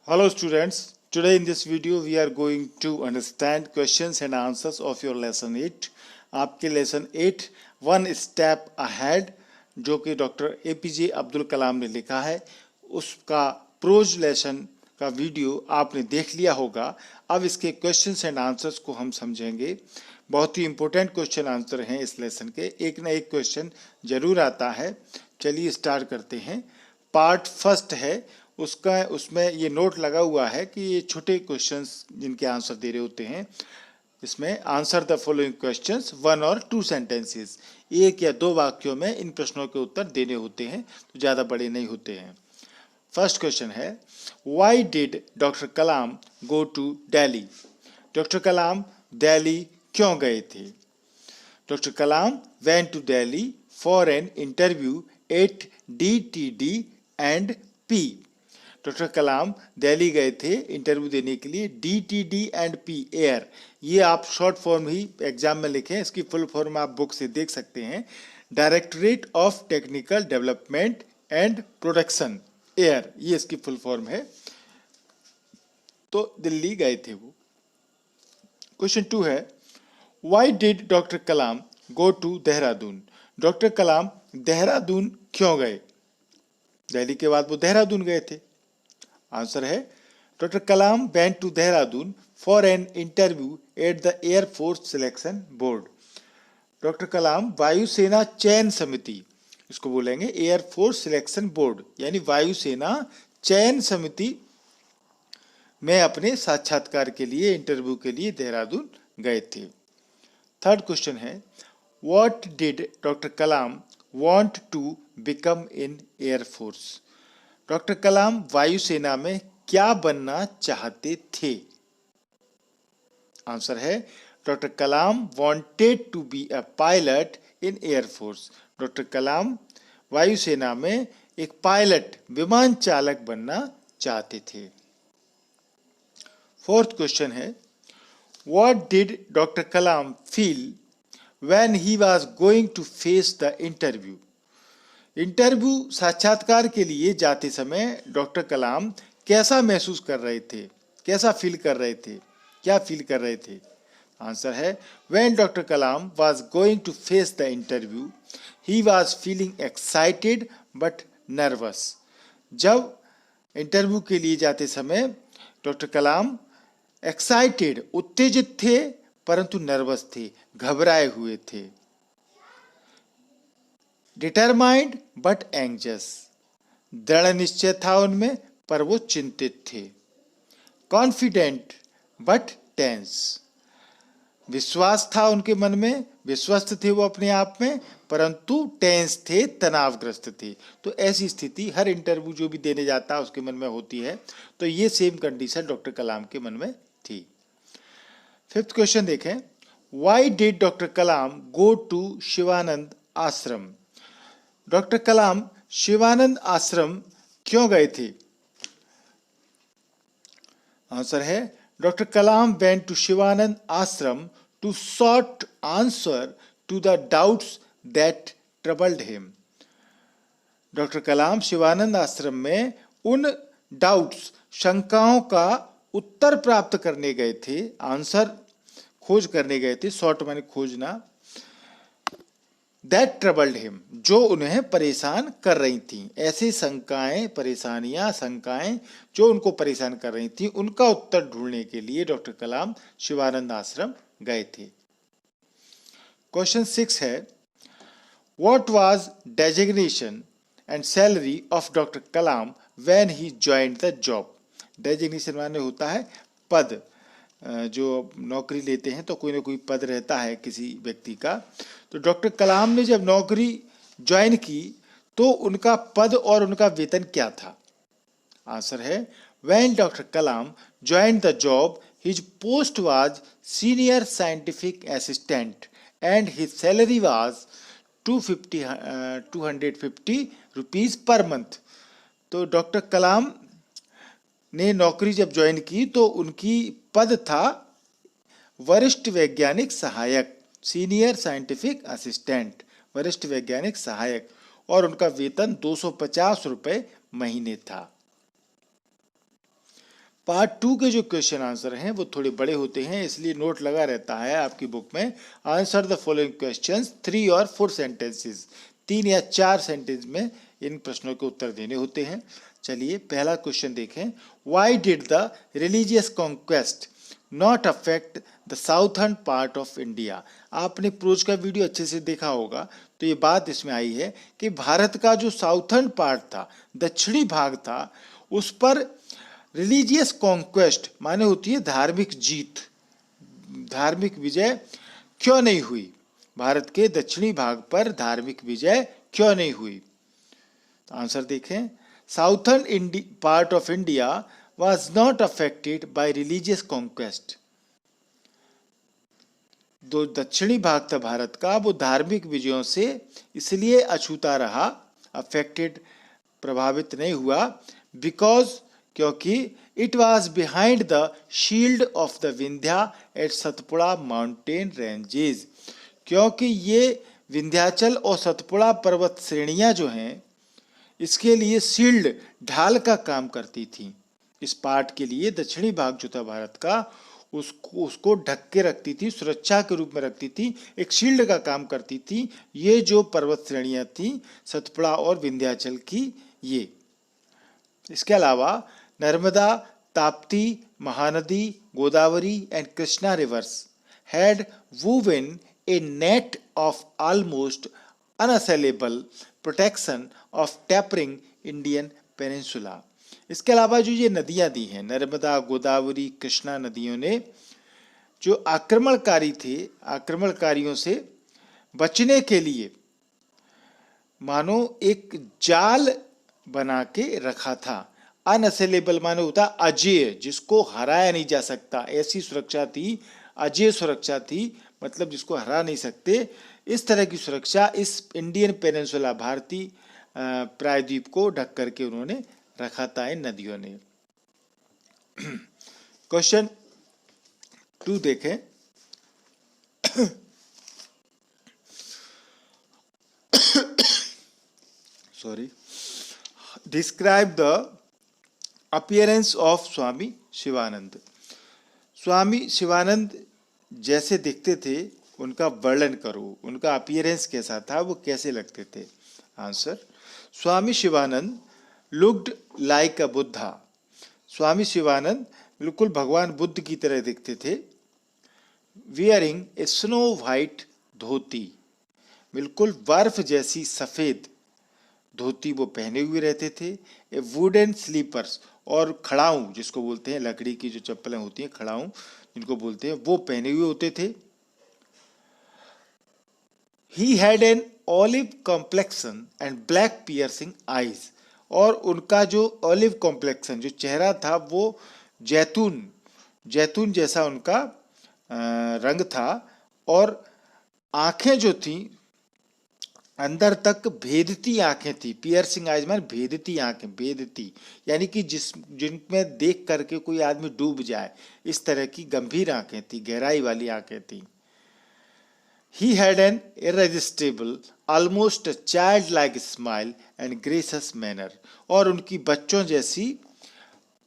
Hello students, today in this video we are going to understand questions and answers of your lesson 8. आपके lesson 8 one step ahead जो कि doctor APJ Abdul Kalam ने लिखा है, उसका pros lesson का video आपने देख लिया होगा। अब इसके क्वेश्चंस एंड आंसर्स को हम समझेंगे। बहुत ही इंपॉर्टेंट क्वेश्चन आंसर हैं इस लेसन के, एक ना एक क्वेश्चन जरूर आता है। चलिए स्टार्ट करते हैं। पार्ट फर्स्ट है, उसमें ये नोट लगा हुआ है कि ये छोटे क्वेश्चंस जिनके आंसर दे रहे होते हैं। इसमें आंसर द फॉलोइंग क्वेश्चंस 1 और 2 सेंटेंसेस, एक या दो वाक्यों में इन प्रश्नों के उत्तर देने होते हैं, तो ज़्यादा बड़े नहीं होते हैं। फर्स्ट क्वेश्चन है, why did doctor Kalam go to Delhi? Doctor Kalam Delhi क्यों गए थे? Doctor Kalam went to Delhi for an interview at DTD and P। Doctor Kalam Delhi गए थे इंटरव्यू देने के लिए DTD एंड P एयर। ये आप शॉर्ट फॉर्म ही एग्जाम में लिखें, इसकी फुल फॉर्म आप बुक से देख सकते हैं। Directorate of technical development and production air, ये इसकी फुल फॉर्म है। तो दिल्ली गए थे वो। क्वेश्चन 2 है, why did doctor Kalam go to Dehradun? Doctor Kalam Dehradun क्यों गए? दिल्ली के बाद वो देहरादून गए थे। आंसर है, doctor Kalam went to Dehradun for an interview at the air force selection board. Doctor Kalam वायुसेना चयन समिति, इसको बोलेंगे एयरफोर्स सिलेक्शन बोर्ड, यानी वायुसेना चयन समिति में अपने साक्षात्कार के लिए, इंटरव्यू के लिए देहरादून गए थे। थर्ड क्वेश्चन है, what did doctor Kalam want to become in air force? Doctor Kalam वायुसेना में क्या बनना चाहते थे? आंसर है, doctor Kalam wanted to be a pilot in air force. Doctor Kalam वायुसेना में एक पायलट, विमान चालक बनना चाहते थे। फोर्थ क्वेश्चन है, what did doctor Kalam feel when he was going to face the interview? Interview साक्षात्कार के लिए जाते समय डॉक्टर कलाम कैसा महसूस कर रहे थे, कैसा फील कर रहे थे, क्या फील कर रहे थे? आंसर है, when doctor Kalam was going to face the interview he was feeling excited but nervous. जब इंटरव्यू के लिए जाते समय डॉक्टर कलाम एक्साइटेड, उत्तेजित थे, परंतु नर्वस थे, घबराए हुए थे। डिटरमाइंड बट एंग्जियस, दृढ़ निश्चय था उनमें पर वो चिंतित थे। कॉन्फिडेंट बट टेंस, विश्वास था उनके मन में, विश्वस्त थे वो अपने आप में, परंतु टेंस थे, तनावग्रस्त थे। तो ऐसी स्थिति हर इंटरव्यू जो भी देने जाता है उसके मन में होती है। तो ये सेम कंडीशन डॉक्टर कलाम के मन में थी। फिफ्थ क्वेश्चन देखें, why did doctor Kalam go to Shivanand Ashram? Doctor Kalam Shivanand आश्रम क्यों गए थे? आंसर है, doctor Kalam went to Shivanand ashram to sort answer to the doubts that troubled him. Doctor Kalam Shivanand ashram में उन डाउट्स, शंकाओं का उत्तर प्राप्त करने गए थे, आंसर खोज करने गए थे, सॉर्ट माने खोजना, दैट ट्रबल्ड हिम, जो उन्हें परेशान कर रही थी। ऐसी शंकाएं, परेशानियां, शंकाएं जो उनको परेशान कर रही थी, उनका उत्तर ढूंढने के लिए डॉक्टर कलाम शिवानंद आश्रम गए थे। क्वेश्चन 6 है, what was designation and salary of doctor Kalam when he joined the job? Designation माने होता है पद, जो नौकरी लेते हैं तो कोई ना कोई पद रहता है किसी व्यक्ति का। तो डॉक्टर कलाम ने जब नौकरी ज्वाइन की तो उनका पद और उनका वेतन क्या था? आंसर है, when doctor Kalam joined the job his post was senior scientific assistant and his salary was 250 rupees per month. तो डॉक्टर कलाम ने नौकरी जब ज्वाइन की तो उनकी पद था वरिष्ठ वैज्ञानिक सहायक, सीनियर साइंटिफिक असिस्टेंट, वरिष्ठ वैज्ञानिक सहायक, और उनका वेतन 250 रुपये महीने था। पार्ट 2 के जो क्वेश्चन आंसर हैं वो थोड़े बड़े होते हैं, इसलिए नोट लगा रहता है आपकी बुक में। आंसर द फॉलोइंग क्वेश्चंस 3 और 4 सेंटेंसेस, 3 या 4 सेंटेंस में इन प्रश्नों के उत्तर देने होते हैं। चलिए पहला क्वेश्चन देखें। Why did the religious conquest not affect the southern part of India. आपने प्रोज का वीडियो अच्छे से देखा होगा, तो ये बात इसमें आई है कि भारत का जो साउथर्न पार्ट था, दक्षिणी भाग था, उस पर रिलीजियस कॉन्क्वेस्ट माने होती है धार्मिक जीत, धार्मिक विजय क्यों नहीं हुई। भारत के दक्षिणी भाग पर धार्मिक विजय क्यों नहीं हुई। तो आंसर देखें। Southern part of India was not affected by religious conquest। जो दक्षिणी भाग था भारत का, वो धार्मिक विजयों से इसलिए अछूता रहा, अफेक्टेड प्रभावित नहीं हुआ, बिकॉज क्योंकि it was behind the shield of the Vindhya at Satpura mountain ranges. क्योंकि ये विंध्याचल और सतपुड़ा पर्वत श्रेणियां जो हैं, इसके लिए शील्ड ढाल का काम करती थी। इस पार्ट के लिए दक्षिणी भाग जो था भारत का, उसको ढक के रखती थी, सुरक्षा के रूप में रखती थी, एक शील्ड का काम करती थी। ये जो पर्वत श्रेणियां थी सतपुड़ा और विंध्याचल की, ये। इसके अलावा Narmada, Tapti, Mahanadi, Godavari and Krishna rivers had woven a net of almost unassailable protection of tapering Indian peninsula. इसके अलावा जो ये नदियां दी हैं, नर्मदा, गोदावरी, कृष्णा नदियों ने जो आक्रमणकारी थे, आक्रमणकारियों से बचने के लिए मानो एक जाल बना के रखा था। अनअसेलेबल माने होता अजेय, जिसको हराया नहीं जा सकता, ऐसी सुरक्षा थी, अजेय सुरक्षा थी, मतलब जिसको हरा नहीं सकते। इस तरह की सुरक्षा इस इंडियन पेनिनसुला, भारतीय प्रायद्वीप को ढक करके उन्होंने रखा था इन नदियों ने। क्वेश्चन 2 देखें। Sorry. Describe the appearance of Swami Shivanand. Swami Shivanand जैसे दिखते थे उनका वर्णन करो, उनका अपीयरेंस कैसा था, वो कैसे लगते थे। Answer. Swami Shivanand looked like a Buddha. Swami Shivanand बिल्कुल भगवान बुद्ध की तरह दिखते थे। Wearing a snow white dhoti, बिल्कुल बर्फ जैसी सफ़ेद धोती वो पहने हुए रहते थे। ए वुडन स्लीपर्स, और खड़ाऊँ जिसको बोलते हैं, लकड़ी की जो चप्पलें होती हैं, खड़ाऊँ जिनको बोलते हैं, वो पहने हुए होते थे। He had an olive complexion and black piercing eyes, और उनका जो ऑलिव कॉम्प्लेक्सन, जो चेहरा था, वो जैतून जैसा उनका रंग था, और आंखें जो थी अंदर तक भेदती आंखें थी। पियर्सिंग आइज माने भेदती आंखें, भेदती यानी कि जिनमें देख करके कोई आदमी डूब जाए, इस तरह की गंभीर आंखें थी, गहराई वाली आंखें थी। He had an irresistible, almost a childlike smile and gracious manner, और उनकी बच्चों जैसी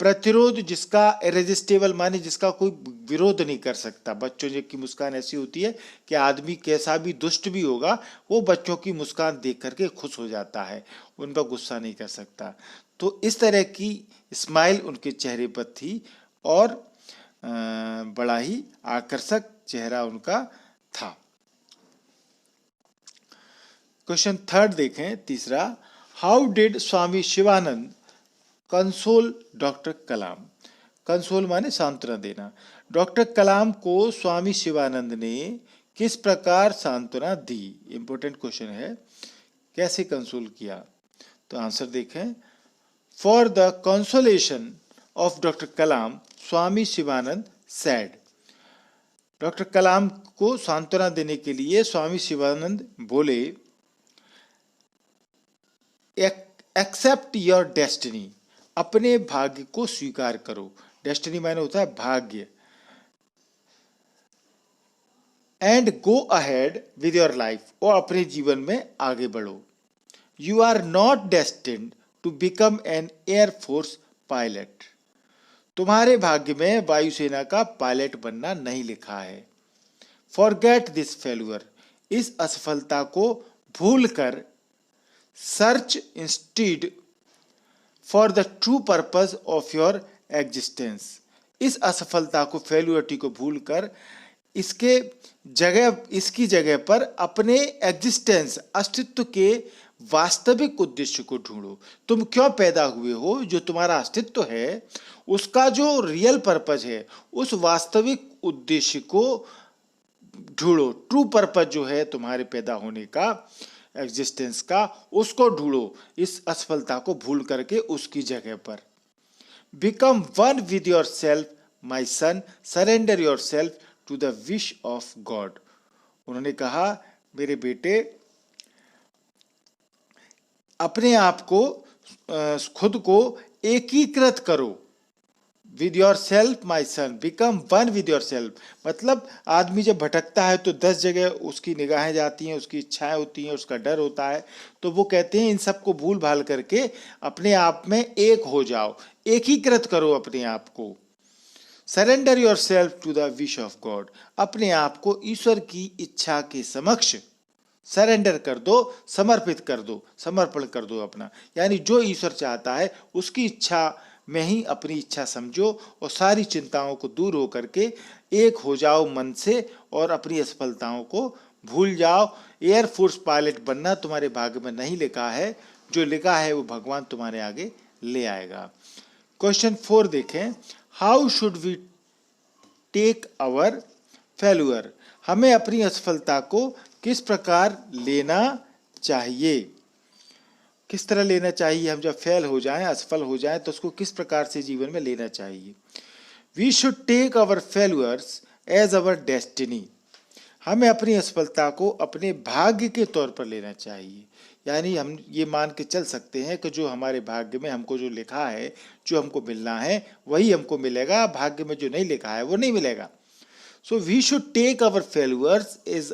प्रतिरोध, जिसका irresistible माने जिसका कोई विरोध नहीं कर सकता। बच्चों की मुस्कान ऐसी होती है कि आदमी कैसा भी दुष्ट भी होगा, वो बच्चों की मुस्कान देख करके खुश हो जाता है, उन पर गुस्सा नहीं कर सकता। तो इस तरह की स्माइल उनके चेहरे पर थी, और बड़ा ही आकर्षक चेहरा उनका था। क्वेश्चन 3 देखें, तीसरा। How did Swami Shivanand console doctor Kalam. Console माने सांत्वना देना। डॉक्टर कलाम को स्वामी शिवानंद ने किस प्रकार सांत्वना दी। इंपॉर्टेंट क्वेश्चन है, कैसे कंसोल किया। तो आंसर देखें। For the consolation of doctor Kalam Swami Shivanand said. Doctor Kalam को सांत्वना देने के लिए स्वामी शिवानंद बोले, एक्सेप्ट योर डेस्टिनी, अपने भाग्य को स्वीकार करो। डेस्टिनी माने होता है भाग्य। And go ahead with your life, और अपने जीवन में आगे बढ़ो। You are not destined to become an air force pilot. तुम्हारे भाग्य में वायुसेना का पायलट बनना नहीं लिखा है। फॉरगेट दिस फेल्यूर, इस असफलता को भूलकर search instead for the true purpose of your existence, इस असफलता को, फेल्यूरिटी को भूलकर इसकी जगह पर अपने एग्जिस्टेंस, अस्तित्व के वास्तविक उद्देश्य को ढूंढो। तुम क्यों पैदा हुए हो, जो तुम्हारा अस्तित्व है, उसका जो रियल पर्पज है, उस वास्तविक उद्देश्य को ढूंढो। ट्रू पर्पज जो है तुम्हारे पैदा होने का, एग्जिस्टेंस का, उसको ढूंढो इस असफलता को भूल करके उसकी जगह पर। Become one with yourself my son, surrender yourself to the wish of God. उन्होंने कहा, मेरे बेटे, अपने आप को, खुद को एकीकृत करो। With yourself my son, become one with yourself. मतलब आदमी जब भटकता है तो 10 जगह उसकी निगाहें जाती हैं, उसकी इच्छाएं होती हैं, उसका डर होता है, तो वो कहते हैं इन सबको भूल भाल करके अपने आप में एक हो जाओ, एकीकृत करो अपने आप को। Surrender yourself to the wish of God, अपने आप को ईश्वर की इच्छा के समक्ष सरेंडर कर दो, समर्पित कर दो, समर्पण कर दो अपना। यानी जो ईश्वर चाहता है उसकी इच्छा में ही अपनी इच्छा समझो और सारी चिंताओं को दूर हो करके एक हो जाओ मन से और अपनी असफलताओं को भूल जाओ। एयरफोर्स पायलट बनना तुम्हारे भाग्य में नहीं लिखा है, जो लिखा है वो भगवान तुम्हारे आगे ले आएगा। क्वेश्चन 4 देखें, how should we take our failure, हमें अपनी असफलता को किस प्रकार लेना चाहिए, किस तरह लेना चाहिए। हम जब फेल हो जाएं, असफल हो जाएं, तो उसको किस प्रकार से जीवन में लेना चाहिए। We should take our failures as our destiny, हमें अपनी असफलता को अपने भाग्य के तौर पर लेना चाहिए। यानी हम ये मान के चल सकते हैं कि जो हमारे भाग्य में हमको जो लिखा है, जो हमको मिलना है वही हमको मिलेगा, भाग्य में जो नहीं लिखा है वो नहीं मिलेगा। So we should take our failures as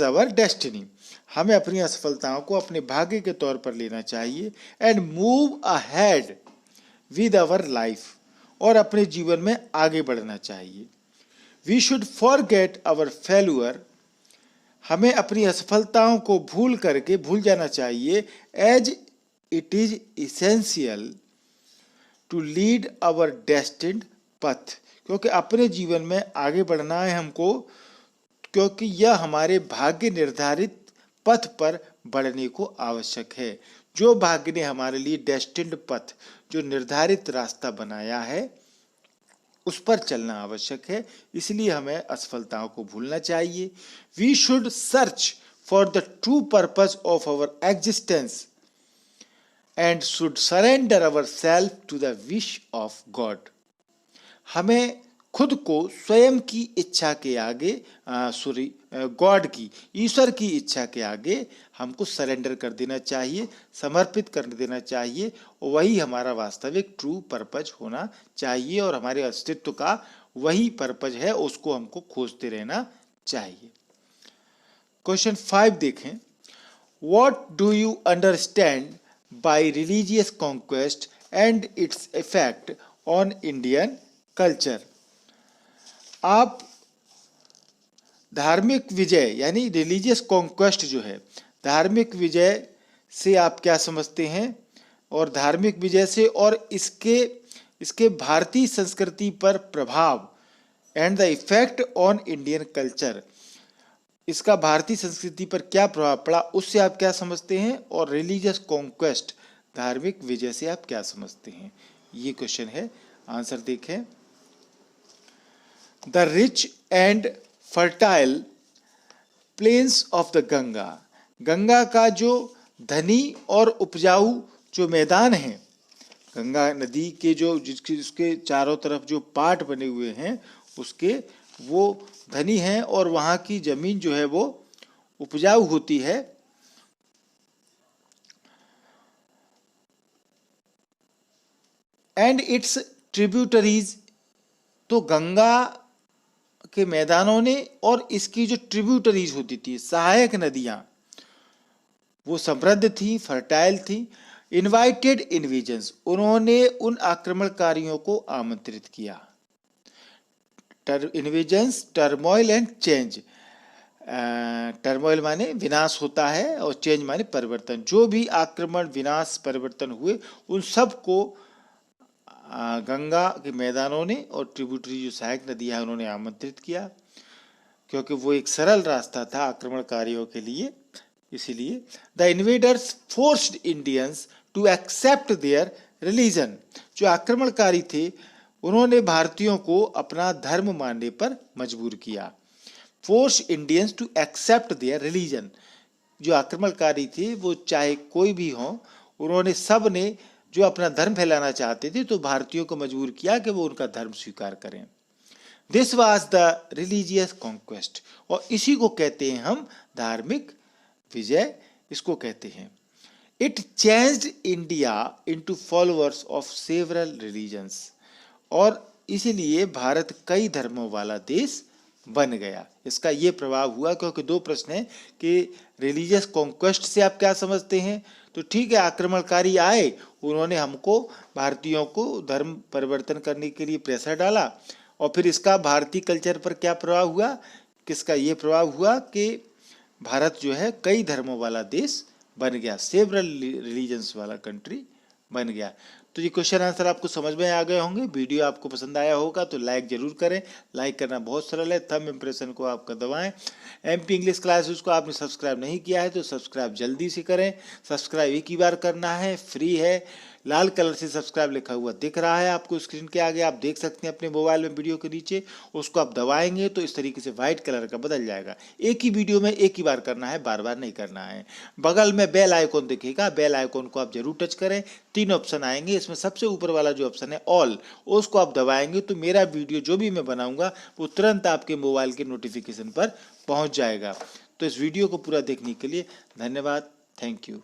our destiny, हमें अपनी असफलताओं को अपने भाग्य के तौर पर लेना चाहिए। And move ahead with our life, और अपने जीवन में आगे बढ़ना चाहिए। We should forget our failure, हमें अपनी असफलताओं को भूल जाना चाहिए। As it is essential to lead our destined path, क्योंकि अपने जीवन में आगे बढ़ना है हमको, क्योंकि यह हमारे भाग्य निर्धारित पथ पर बढ़ने को आवश्यक है। जो भाग्य ने हमारे लिए डेस्टिन्ड पथ, जो निर्धारित रास्ता बनाया है, उस पर चलना आवश्यक है। इसलिए हमें असफलताओं को भूलना चाहिए। We should search for the true purpose of our existence and should surrender our self to the wish of God, हमें खुद को स्वयं की इच्छा के आगे, गॉड की, ईश्वर की इच्छा के आगे हमको सरेंडर कर देना चाहिए, समर्पित कर देना चाहिए। और वही हमारा वास्तविक ट्रू पर्पज होना चाहिए, और हमारे अस्तित्व का वही पर्पज है, उसको हमको खोजते रहना चाहिए। क्वेश्चन 5 देखें, what do you understand by religious conquest and its effect on Indian culture. आप धार्मिक विजय यानी रिलीजियस कॉन्क्वेस्ट जो है, धार्मिक विजय से आप क्या समझते हैं, और धार्मिक विजय से और इसके भारतीय संस्कृति पर प्रभाव, and the effect on Indian culture, इसका भारतीय संस्कृति पर क्या प्रभाव पड़ा, उससे आप क्या समझते हैं, और रिलीजियस कॉन्क्वेस्ट, धार्मिक विजय से आप क्या समझते हैं। ये क्वेश्चन है, आंसर देखें। The rich and fertile planes of the Ganga, Ganga का जो धनी और उपजाऊ जो मैदान है, गंगा नदी के जो जिसके चारों तरफ जो पाट बने हुए हैं, उसके वो धनी हैं, और वहाँ की जमीन जो है वो उपजाऊ होती है। एंड इट्स ट्रिब्यूटरीज, तो गंगा के मैदानों ने और इसकी जो ट्रिब्यूटरीज होती थी, सहायक नदियां, वो समृद्ध थी, फर्टाइल थी। इनवाइटेड इन्वेजन्स, उन्होंने उन आक्रमणकारियों को आमंत्रित किया। Invasions, turmoil and change. Turmoil माने विनाश होता है और चेंज माने परिवर्तन। जो भी आक्रमण, विनाश, परिवर्तन हुए उन सब को गंगा के मैदानों ने और ट्रिब्यूटरी जो सहायक नदियां हैं उन्होंने आमंत्रित किया, क्योंकि वो एक सरल रास्ता था आक्रमणकारियों के लिए। इसीलिए the invaders forced Indians to accept their religion, जो आक्रमणकारी थे उन्होंने भारतीयों को अपना धर्म मानने पर मजबूर किया। Force Indians to accept their religion, जो आक्रमणकारी थे वो चाहे कोई भी हो, उन्होंने सब ने जो अपना धर्म फैलाना चाहते थे तो भारतीयों को मजबूर किया कि वो उनका धर्म स्वीकार करें। This was the religious conquest, और इसी को कहते हैं हम धार्मिक विजय, इसको कहते हैं। It changed India into followers of several religions, और इसीलिए भारत कई धर्मों वाला देश बन गया। इसका ये प्रभाव हुआ, क्योंकि दो प्रश्न हैं कि रिलीजियस कॉन्क्वेस्ट से आप क्या समझते हैं। तो ठीक है, आक्रमणकारी आए, उन्होंने हमको भारतीयों को धर्म परिवर्तन करने के लिए प्रेशर डाला, और फिर इसका भारतीय कल्चर पर क्या प्रभाव हुआ, किसका ये प्रभाव हुआ कि भारत जो है कई धर्मों वाला देश बन गया, सेवरल रिलीजन्स वाला कंट्री बन गया। तो ये क्वेश्चन आंसर आपको समझ में आ गए होंगे। वीडियो आपको पसंद आया होगा तो लाइक जरूर करें। लाइक करना बहुत सरल है, थंब इम्प्रेशन को आपका दबाएं। MP इंग्लिश क्लासेस को आपने सब्सक्राइब नहीं किया है तो सब्सक्राइब जल्दी से करें। सब्सक्राइब एक ही बार करना है, फ्री है। लाल कलर से सब्सक्राइब लिखा हुआ दिख रहा है आपको स्क्रीन के आगे, आप देख सकते हैं अपने मोबाइल में वीडियो के नीचे। उसको आप दबाएंगे तो इस तरीके से व्हाइट कलर का बदल जाएगा। एक ही वीडियो में एक ही बार करना है, बार बार नहीं करना है। बगल में बेल आइकॉन दिखेगा, बेल आइकॉन को आप जरूर टच करें। 3 ऑप्शन आएंगे, इसमें सबसे ऊपर वाला जो ऑप्शन है ऑल, उसको आप दबाएंगे तो मेरा वीडियो जो भी मैं बनाऊंगा वो तुरंत आपके मोबाइल के नोटिफिकेशन पर पहुंच जाएगा। तो इस वीडियो को पूरा देखने के लिए धन्यवाद। Thank you.